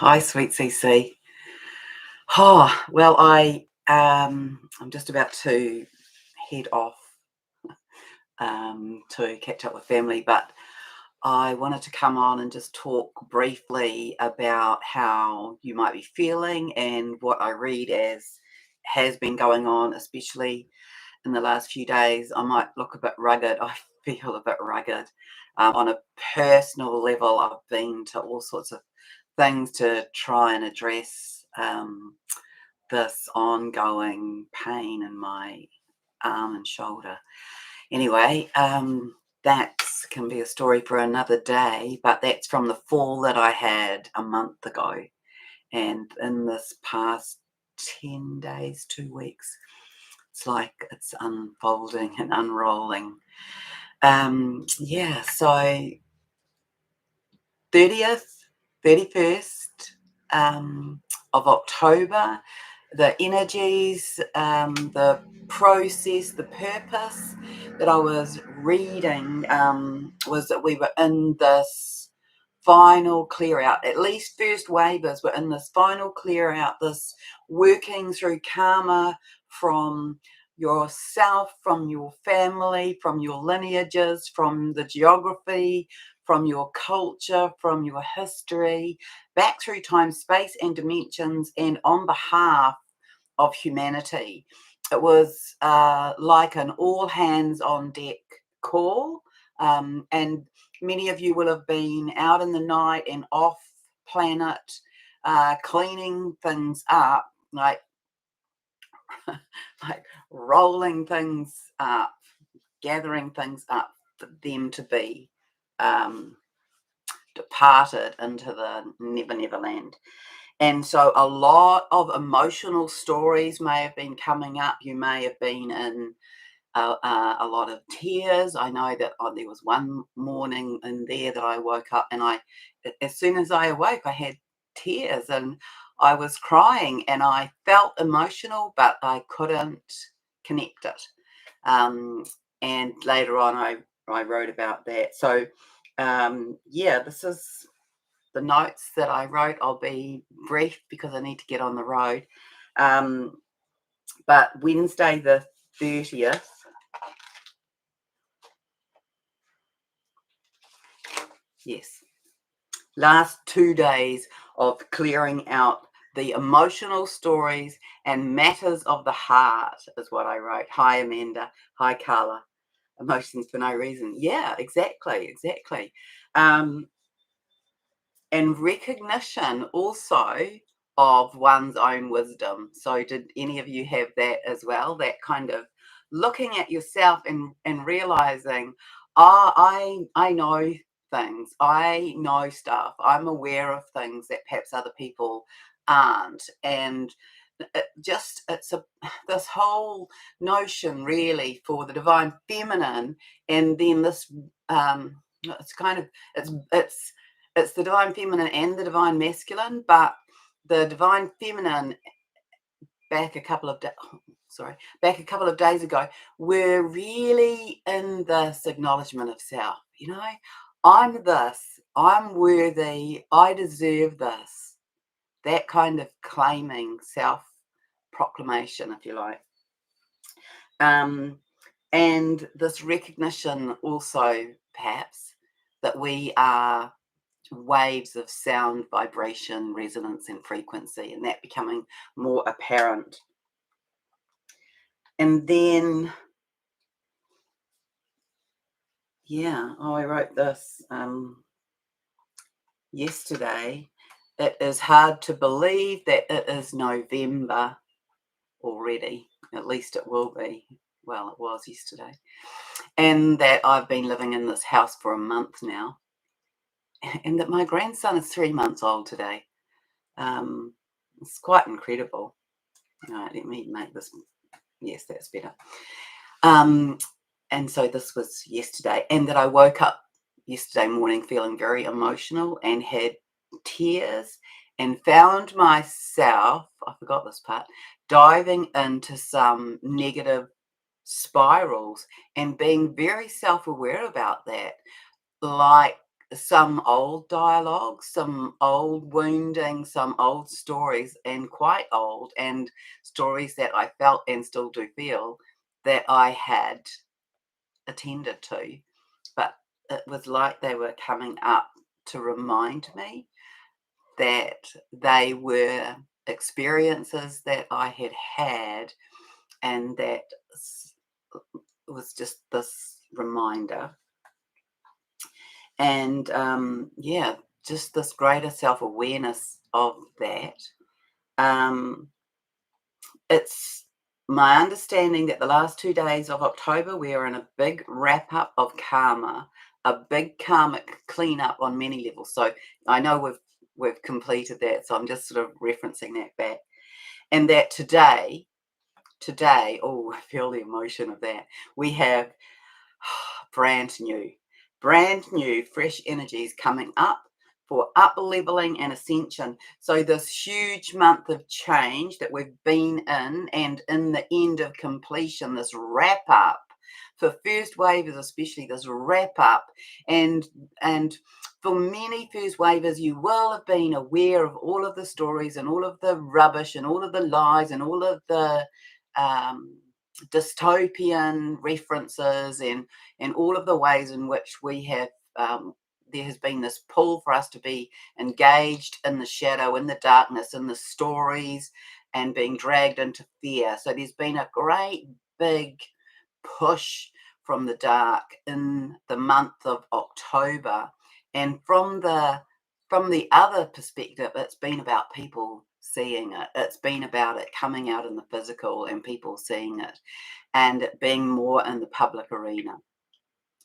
Hi, sweet CC. Oh, well, I'm just about to head off to catch up with family, but I wanted to come on and just talk briefly about how you might be feeling and what I read as has been going on, especially in the last few days. I might look a bit rugged. I feel a bit rugged. On a personal level, I've been to all sorts of things to try and address this ongoing pain in my arm and shoulder. Anyway, that can be a story for another day, but that's from the fall that I had a month ago. And in this past 10 days, 2 weeks, it's like it's unfolding and unrolling. So 30th, 31st of October, the energies, the process, the purpose that I was reading was that we were in this final clear out. At least first wavers were in this final clear out, this working through karma from yourself, from your family, from your lineages, from the geography, from your culture, from your history, back through time, space, and dimensions, and on behalf of humanity. It was like an all hands on deck call. And many of you will have been out in the night and off planet cleaning things up, like like rolling things up, gathering things up for them to be um, departed into the never land. And so a lot of emotional stories may have been coming up. You may have been in a lot of tears. I know that there was one morning in there that I woke up and as soon as I awoke, I had tears and I was crying and I felt emotional, but I couldn't connect it. And later on, I wrote about that. So, this is the notes that I wrote. I'll be brief because I need to get on the road. But Wednesday the 30th, yes, last 2 days of clearing out the emotional stories and matters of the heart is what I wrote. Hi, Amanda. Hi, Carla. Emotions for no reason. Yeah, exactly. Um, and recognition also of one's own wisdom. So did any of you have that as well? That kind of looking at yourself and realizing, I know things, I know stuff, I'm aware of things that perhaps other people aren't. And this whole notion really for the divine feminine, and then this it's kind of it's the divine feminine and the divine masculine, but the divine feminine back a couple of days ago, we're really in this acknowledgement of self. I'm this, I'm worthy, I deserve this. That kind of claiming, self proclamation, if you like. And this recognition also, perhaps, that we are waves of sound, vibration, resonance, and frequency, and that becoming more apparent. And then, I wrote this yesterday. It is hard to believe that it is November already. At least it will be. Well, it was yesterday. And that I've been living in this house for a month now. And that my grandson is 3 months old today. It's quite incredible. All right, let me make this. Yes, that's better. And so this was yesterday, and that I woke up yesterday morning feeling very emotional and had tears and found myself, I forgot this part, diving into some negative spirals and being very self-aware about that. Like some old dialogue, some old wounding, some old stories, and quite old, and stories that I felt and still do feel that I had attended to. But it was like they were coming up to remind me that they were experiences that I had had, and that was just this reminder. And yeah, just this greater self-awareness of that. Um, it's my understanding that the last 2 days of October, we're in a big wrap-up of karma, a big karmic cleanup on many levels. So I know we've completed that, so I'm just sort of referencing that back. And that today, oh, I feel the emotion of that. We have brand new, fresh energies coming up for up leveling and ascension. So this huge month of change that we've been in, and in the end of completion, this wrap up for first wavers, especially this wrap up, and for many first wavers, you will have been aware of all of the stories and all of the rubbish and all of the lies and all of the dystopian references and all of the ways in which we have there has been this pull for us to be engaged in the shadow, in the darkness, in the stories, and being dragged into fear. So there's been a great big push from the dark in the month of October. And from the other perspective, it's been about people seeing it. It's been about it coming out in the physical and people seeing it, and it being more in the public arena.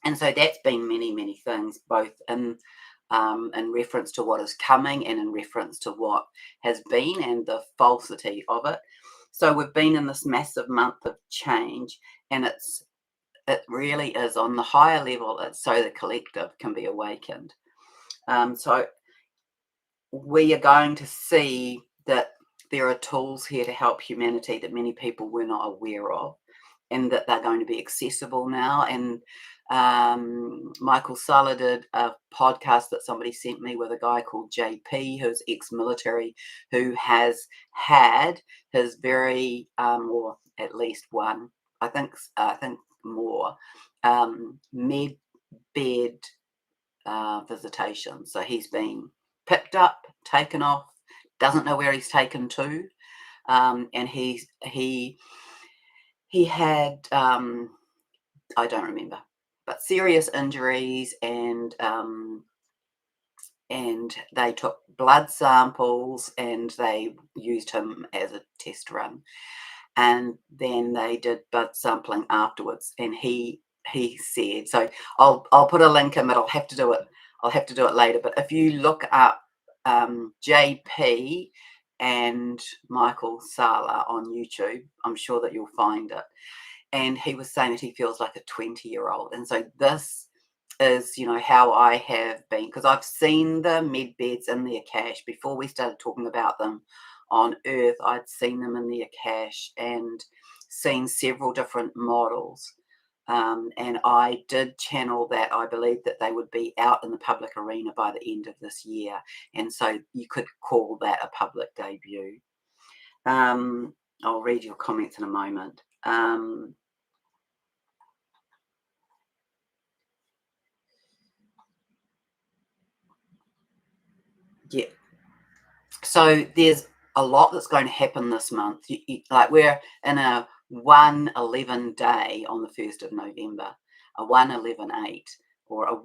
And so that's been many, many things, both in reference to what is coming and in reference to what has been and the falsity of it. So we've been in this massive month of change, and it really is on the higher level. It's so the collective can be awakened. So we are going to see that there are tools here to help humanity that many people were not aware of, and that they're going to be accessible now. And Michael Sala did a podcast that somebody sent me with a guy called JP, who's ex-military, who has had his very, or at least one, I think more, med bed visitation. So he's been picked up, taken off, doesn't know where he's taken to, and he had I don't remember, but serious injuries, and they took blood samples and they used him as a test run, and then they did blood sampling afterwards, and he said, so I'll put a link in, but I'll have to do it later. But if you look up JP and Michael Sala on YouTube, I'm sure that you'll find it. And he was saying that he feels like a 20-year-old. And so this is, how I have been, because I've seen the med beds in the Akash before we started talking about them on Earth. I'd seen them in the Akash and seen several different models. And I did channel that I believe that they would be out in the public arena by the end of this year. And so you could call that a public debut. I'll read your comments in a moment. Yeah. So there's a lot that's going to happen this month. Like we're in a 111 day on the 1st of November, a 111.8, or a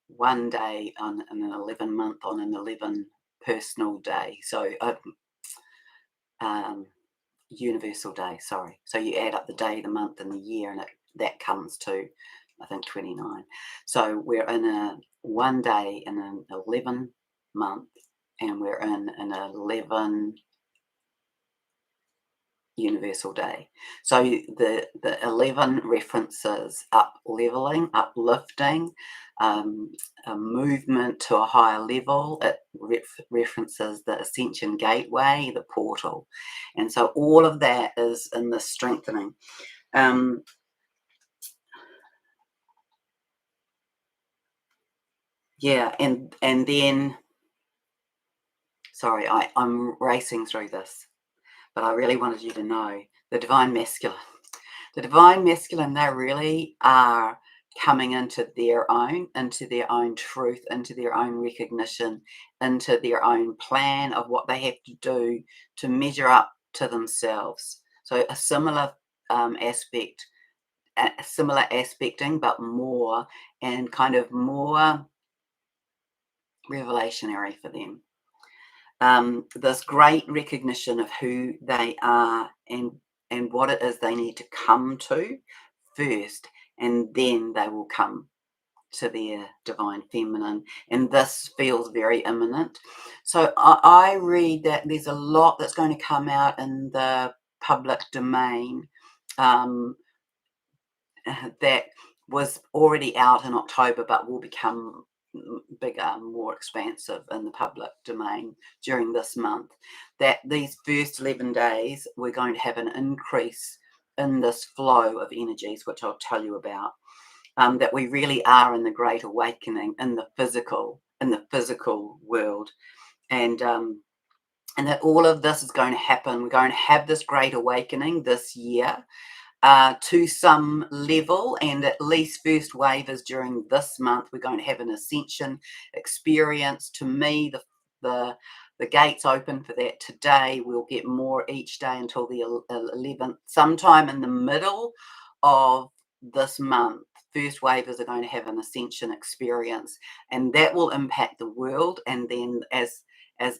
1 day on an 11 month on an 11 personal day. So universal day, sorry. So you add up the day, the month, and the year, and that comes to, I think, 29. So we're in a 1 day in an 11 month, and we're in an 11 universal day. So the 11 references up leveling, uplifting, a movement to a higher level. It references the Ascension gateway, the portal. And so all of that is in the strengthening. Yeah, and then, sorry, I'm racing through this, but I really wanted you to know the divine masculine. The divine masculine, they really are coming into their own truth, into their own recognition, into their own plan of what they have to do to measure up to themselves. So a similar aspect, a similar aspecting, but more, and kind of more revelationary for them. This great recognition of who they are, and what it is they need to come to first, and then they will come to their divine feminine. And this feels very imminent. So I read that there's a lot that's going to come out in the public domain, um, that was already out in October but will become bigger, more expansive in the public domain during this month. That these first 11 days, we're going to have an increase in this flow of energies, which I'll tell you about. That we really are in the great awakening in the physical world, and that all of this is going to happen. We're going to have this great awakening this year, to some level, and at least first wave is during this month. We're going to have an ascension experience. To me, the the gates open for that today. We'll get more each day until the 11th. Sometime in the middle of this month, first wavers are going to have an ascension experience, and that will impact the world. And then as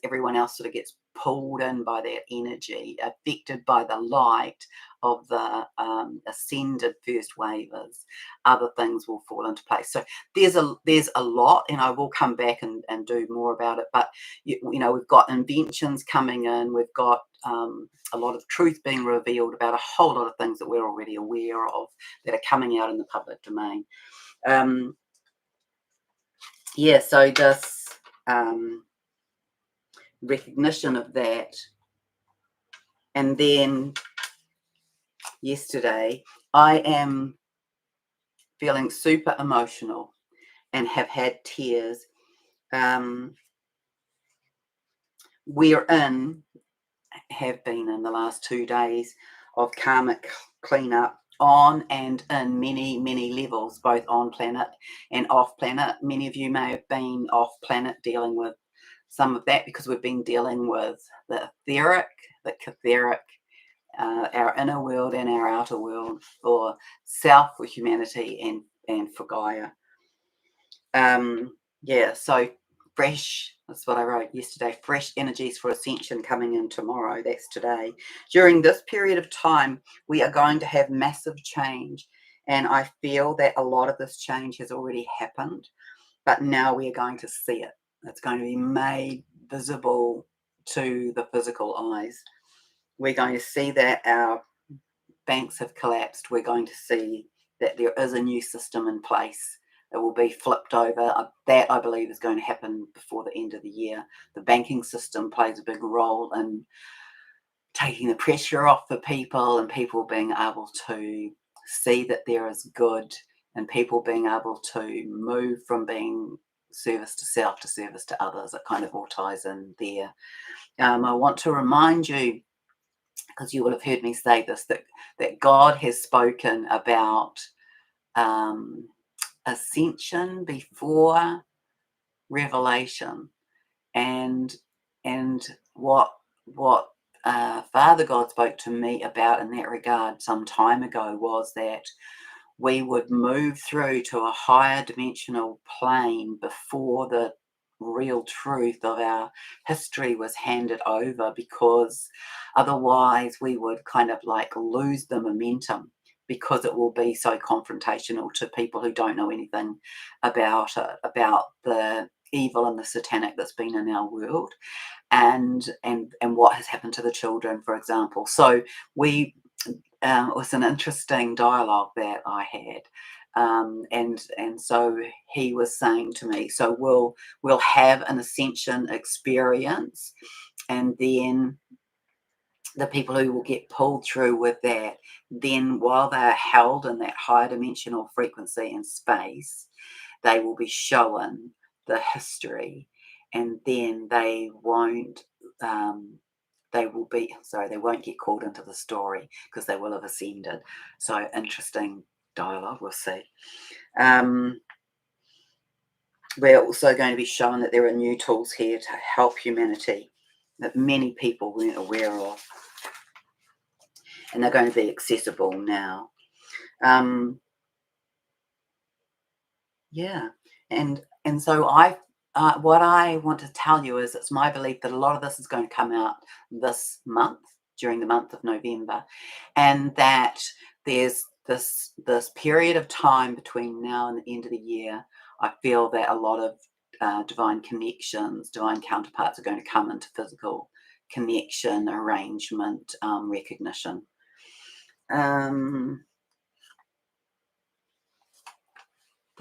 everyone else sort of gets pulled in by that energy, affected by the light of the ascended first wavers, other things will fall into place. So there's a lot, and I will come back and do more about it. But you know, we've got inventions coming in, we've got a lot of truth being revealed about a whole lot of things that we're already aware of that are coming out in the public domain. Yeah, so this recognition of that, and then yesterday I am feeling super emotional and have had tears. We're in, have been in the last 2 days of karmic cleanup on and in many levels, both on planet and off planet. Many of you may have been off planet dealing with some of that, because we've been dealing with the etheric, the catheric, our inner world and our outer world, for self, for humanity, and for Gaia. Yeah, so fresh, that's what I wrote yesterday, fresh energies for ascension coming in tomorrow. That's today. During this period of time, we are going to have massive change. And I feel that a lot of this change has already happened, but now we are going to see it. It's going to be made visible to the physical eyes. We're going to see that our banks have collapsed. We're going to see that there is a new system in place that will be flipped over. That, I believe, is going to happen before the end of the year. The banking system plays a big role in taking the pressure off for people, and people being able to see that there is good, and people being able to move from being service to self to service to others. It kind of all ties in there. I want to remind you, because you will have heard me say this, that God has spoken about ascension before revelation, and what Father God spoke to me about in that regard some time ago was that we would move through to a higher dimensional plane before the real truth of our history was handed over, because otherwise we would kind of like lose the momentum, because it will be so confrontational to people who don't know anything about it, about the evil and the satanic that's been in our world, and what has happened to the children, for example. So we it was an interesting dialogue that I had, and so he was saying to me, so we'll have an ascension experience, and then the people who will get pulled through with that, then while they're held in that higher dimensional frequency and space, they will be shown the history, and then they won't. They will be sorry. They won't get called into the story because they will have ascended. So interesting dialogue. We'll see. We're also going to be shown that there are new tools here to help humanity that many people weren't aware of, and they're going to be accessible now. Yeah, and so what I want to tell you is it's my belief that a lot of this is going to come out this month, during the month of November, and that there's this period of time between now and the end of the year. I feel that a lot of divine connections, divine counterparts are going to come into physical connection, arrangement, recognition.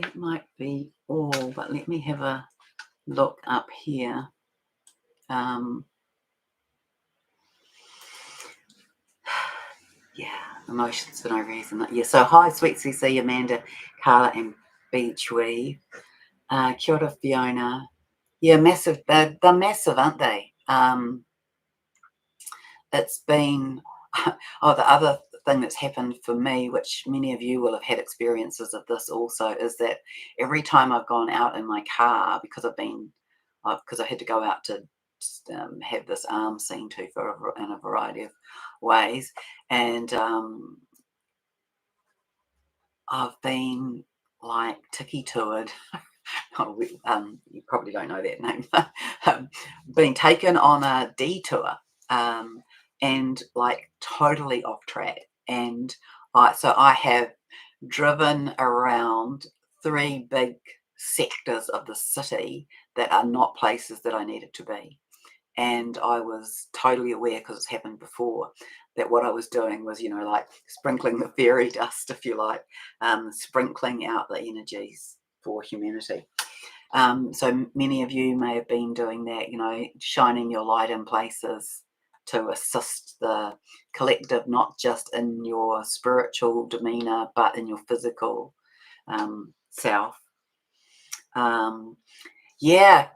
That might be all, but let me have a look up here. Yeah, emotions for no reason. Yeah, so hi, Sweet CC, Amanda, Carla, and Beachweave. Kia ora, Fiona. Yeah, massive. They're massive, aren't they? It's been, oh, the other thing that's happened for me, which many of you will have had experiences of this also, is that every time I've gone out in my car, because I had to go out to have this arm seen to in a variety of ways, and I've been like tiki-toured. Oh, you probably don't know that name. Being taken on a detour, and like totally off track. And so I have driven around 3 big sectors of the city that are not places that I needed to be. And I was totally aware, because it's happened before, that what I was doing was, like sprinkling the fairy dust, if you like, sprinkling out the energies for humanity. So many of you may have been doing that, shining your light in places to assist the collective, not just in your spiritual demeanor, but in your physical self. Yeah,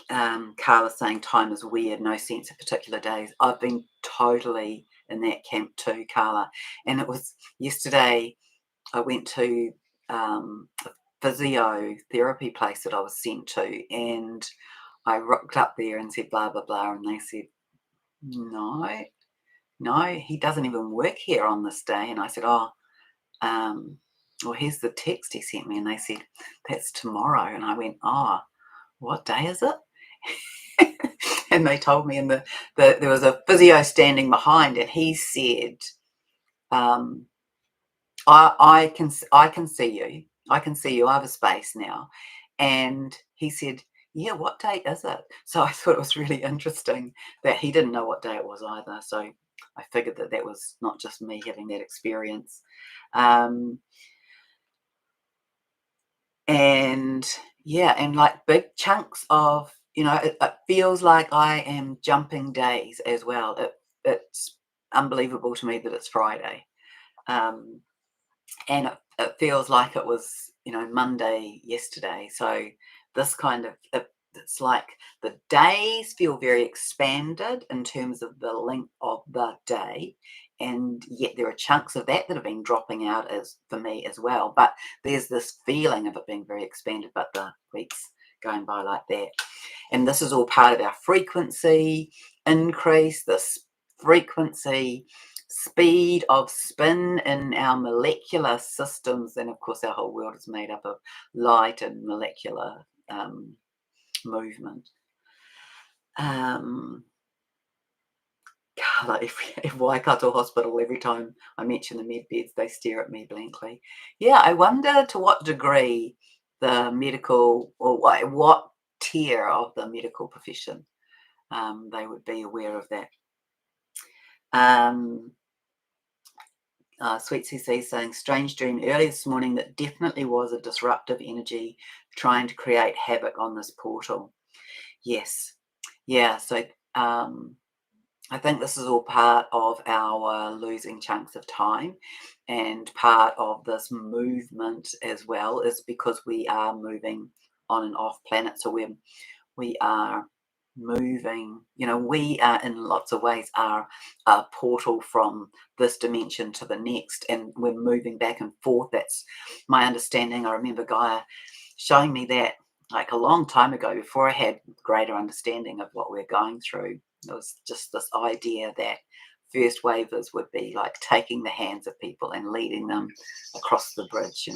Carla saying time is weird, no sense of particular days. I've been totally in that camp too, Carla. And it was yesterday, I went to a physiotherapy place that I was sent to, and I rocked up there and said blah, blah, blah, and they said, no, he doesn't even work here on this day. And I said, well, here's the text he sent me, and they said, that's tomorrow. And I went, what day is it? And they told me there was a physio standing behind, and he said, I can see you. I can see you. I have a space now. And he said, yeah, what date is it? So I thought it was really interesting that he didn't know what day it was either. So I figured that was not just me having that experience. And yeah, and like big chunks of, it feels like I am jumping days as well. It's unbelievable to me that it's Friday. And it feels like it was, Monday yesterday. So this kind of, it's like the days feel very expanded in terms of the length of the day, and yet there are chunks of that have been dropping out as for me as well. But there's this feeling of it being very expanded, but the weeks going by like that. And this is all part of our frequency increase, this frequency speed of spin in our molecular systems. And of course, our whole world is made up of light and molecular movement. Carla, if Waikato Hospital, every time I mention the med beds, they stare at me blankly. Yeah, I wonder to what degree the medical, or what tier of the medical profession they would be aware of that. Sweet CC saying, strange dream early this morning that definitely was a disruptive energy trying to create havoc on this portal. Yes. Yeah, so I think this is all part of our losing chunks of time, and part of this movement as well is because we are moving on and off planet. So we are moving, we are in lots of ways are a portal from this dimension to the next, and we're moving back and forth. That's my understanding. I remember Gaia showing me that like a long time ago, before I had greater understanding of what we're going through. It was just this idea that first wavers would be like taking the hands of people and leading them across the bridge,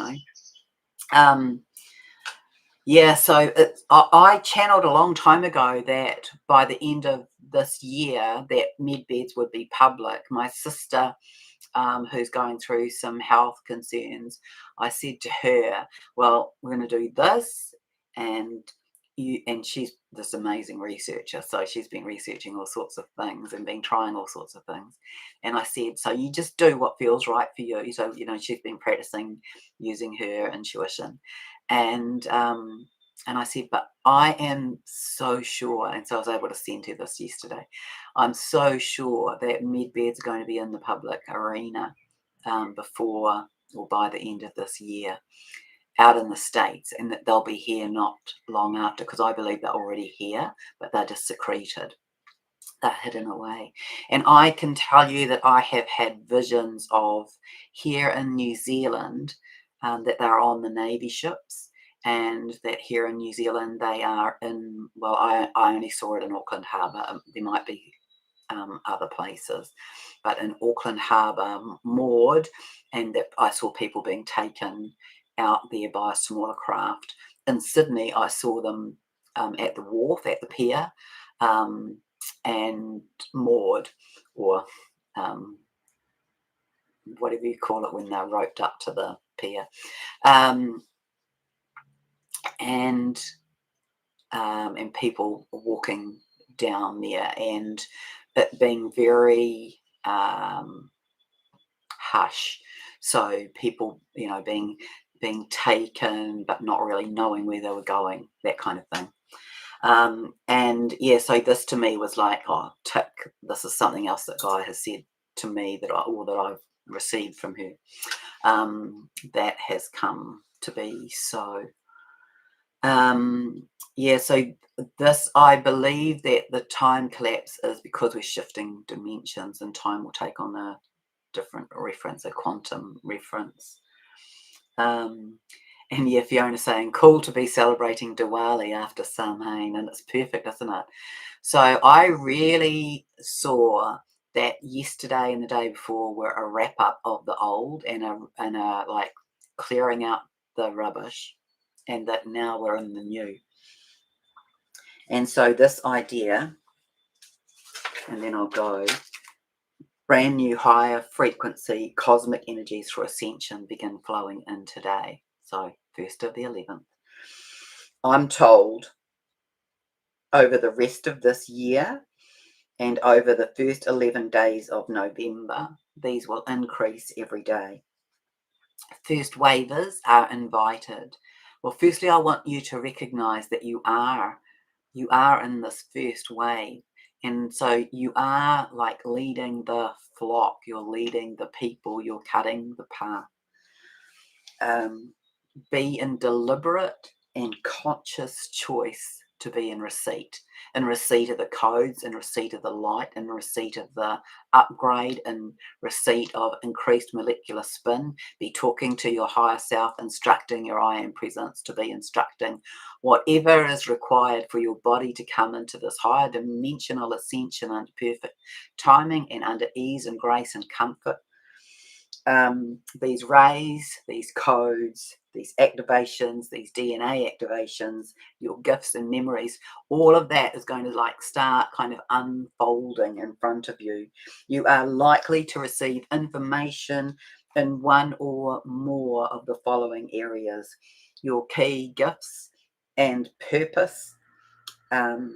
Yeah, so I channeled a long time ago that by the end of this year that medbeds would be public. My sister, who's going through some health concerns, I said to her, well, we're going to do this, and she's this amazing researcher, so she's been researching all sorts of things and been trying all sorts of things. And I said, so you just do what feels right for you. So, she's been practicing using her intuition. And I said, but I am so sure, and so I was able to send her this yesterday, I'm so sure that medbeds are going to be in the public arena before or by the end of this year out in the States, and that they'll be here not long after, because I believe they're already here, but they're just secreted. They're hidden away. And I can tell you that I have had visions of here in New Zealand that they're on the Navy ships, and that here in New Zealand they are in, well, I only saw it in Auckland Harbour. There might be other places, but in Auckland Harbour moored, and that I saw people being taken out there by a smaller craft. In Sydney, I saw them at the wharf, at the pier, and moored, or whatever you call it when they're roped up to the pier, and people walking down there, and it being very hush. So people, being taken but not really knowing where they were going, that kind of thing. And yeah, so this to me was like, oh, tick, this is something else that Gaia has said to me that I've received from her, that has come to be. So yeah, so this, I believe that the time collapse is because we're shifting dimensions, and time will take on a different reference, a quantum reference. And yeah, Fiona saying, cool to be celebrating Diwali after Samhain, and it's perfect, isn't it? So I really saw that yesterday and the day before were a wrap up of the old, and a like clearing out the rubbish, and that now we're in the new. And so this idea, and then I'll go, brand new higher frequency cosmic energies for ascension begin flowing in today. So 1st of the 11th. I'm told over the rest of this year and over the first 11 days of November, these will increase every day. First wavers are invited. Well, firstly, I want you to recognize that you are in this first wave. And so you are like leading the flock, you're leading the people, you're cutting the path. Be in deliberate and conscious choice to be in receipt of the codes, in receipt of the light, in receipt of the upgrade, in receipt of increased molecular spin. Be talking to your higher self, instructing your I am presence to be instructing whatever is required for your body to come into this higher dimensional ascension under perfect timing and under ease and grace and comfort. These rays, these codes, these activations, these DNA activations, your gifts and memories, all of that is going to like start kind of unfolding in front of you. You are likely to receive information in one or more of the following areas: your key gifts and purpose, or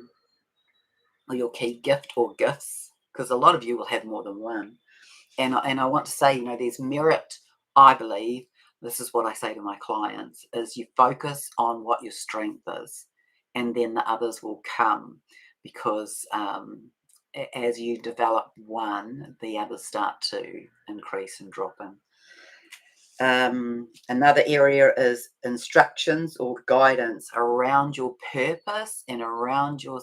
your key gift or gifts, because a lot of you will have more than one. And I want to say, there's merit. I believe, this is what I say to my clients, is you focus on what your strength is, and then the others will come, because as you develop one, the others start to increase and drop in. Another area is instructions or guidance around your purpose and around your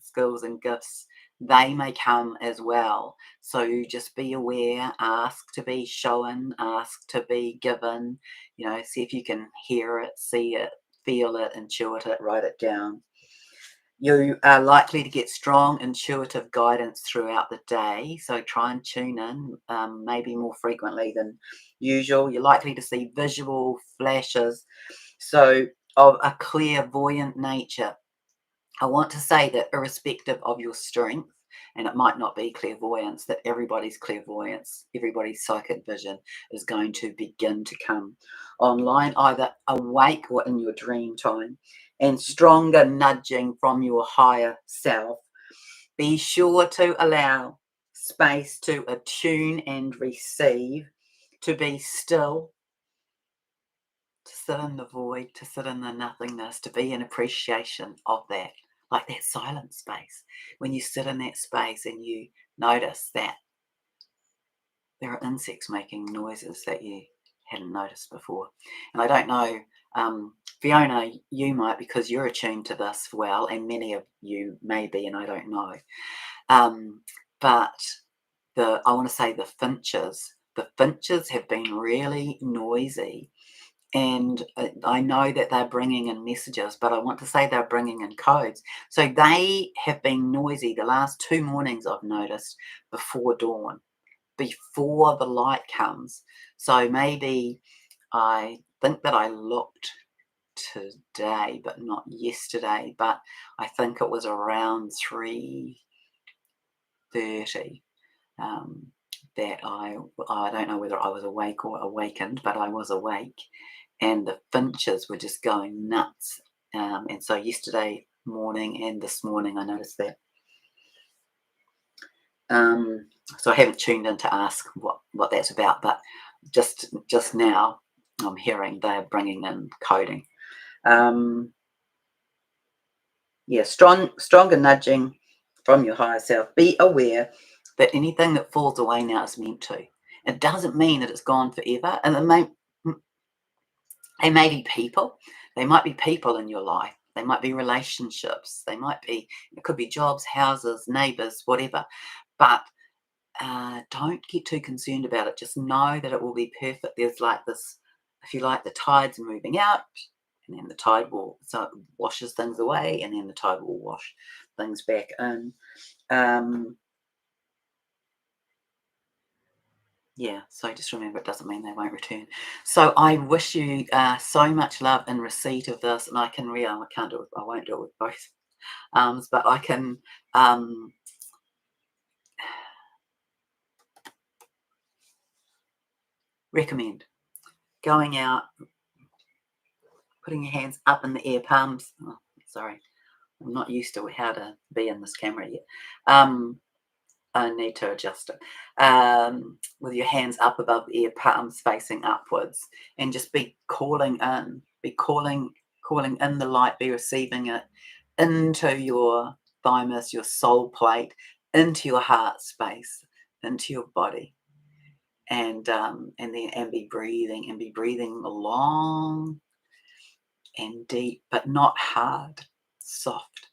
skills and gifts. They may come as well. So just be aware, ask to be shown, ask to be given, see if you can hear it, see it, feel it, intuit it, write it down. You are likely to get strong intuitive guidance throughout the day, so try and tune in, maybe more frequently than usual. You're likely to see visual flashes, so of a clairvoyant nature. I want to say that irrespective of your strength, and it might not be clairvoyance, that everybody's clairvoyance, everybody's psychic vision is going to begin to come online, either awake or in your dream time, and stronger nudging from your higher self. Be sure to allow space to attune and receive, to be still, to sit in the void, to sit in the nothingness, to be in appreciation of that, like that silent space. When you sit in that space and you notice that there are insects making noises that you hadn't noticed before. And I don't know, Fiona, you might, because you're attuned to this well, and many of you may be, and I don't know. But I want to say the finches have been really noisy. And I know that they're bringing in messages, but I want to say they're bringing in codes. So they have been noisy the last 2 mornings, I've noticed, before dawn, before the light comes. So maybe, I think that I looked today, but not yesterday, but I think it was around 3:30 that I don't know whether I was awake or awakened, but I was awake. And the finches were just going nuts. And so yesterday morning and this morning, I noticed that. So I haven't tuned in to ask what that's about, but just now I'm hearing they're bringing in coding. Stronger nudging from your higher self. Be aware that anything that falls away now is meant to. It doesn't mean that it's gone forever, and they may be people. They might be people in your life. They might be relationships. It could be jobs, houses, neighbours, whatever. But don't get too concerned about it. Just know that it will be perfect. There's like this, if you like, the tide's moving out, and then the tide washes things away, and then the tide will wash things back in. So just remember, it doesn't mean they won't return. So I wish you so much love in receipt of this, and I can't do it. I won't do it with both arms, but I can recommend going out, putting your hands up in the air, palms. Oh, sorry, I'm not used to how to be in this camera yet. I need to adjust it. With your hands up above the ear, palms facing upwards, and just be calling in. Be calling in the light. Be receiving it into your thymus, your soul plate, into your heart space, into your body, and be breathing long and deep, but not hard, soft.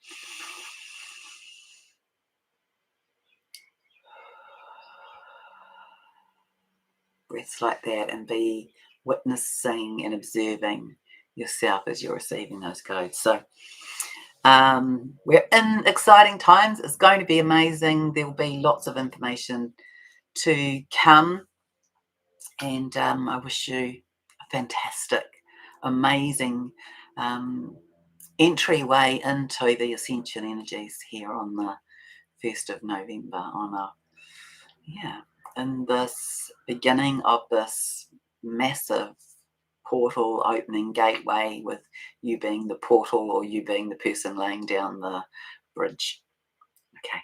Breaths like that, and be witnessing and observing yourself as you're receiving those codes. So we're in exciting times. It's going to be amazing. There will be lots of information to come, and I wish you a fantastic, amazing entryway into the Ascension energies here on the 1st of November in this beginning of this massive portal opening gateway, with you being the portal or you being the person laying down the bridge. Okay.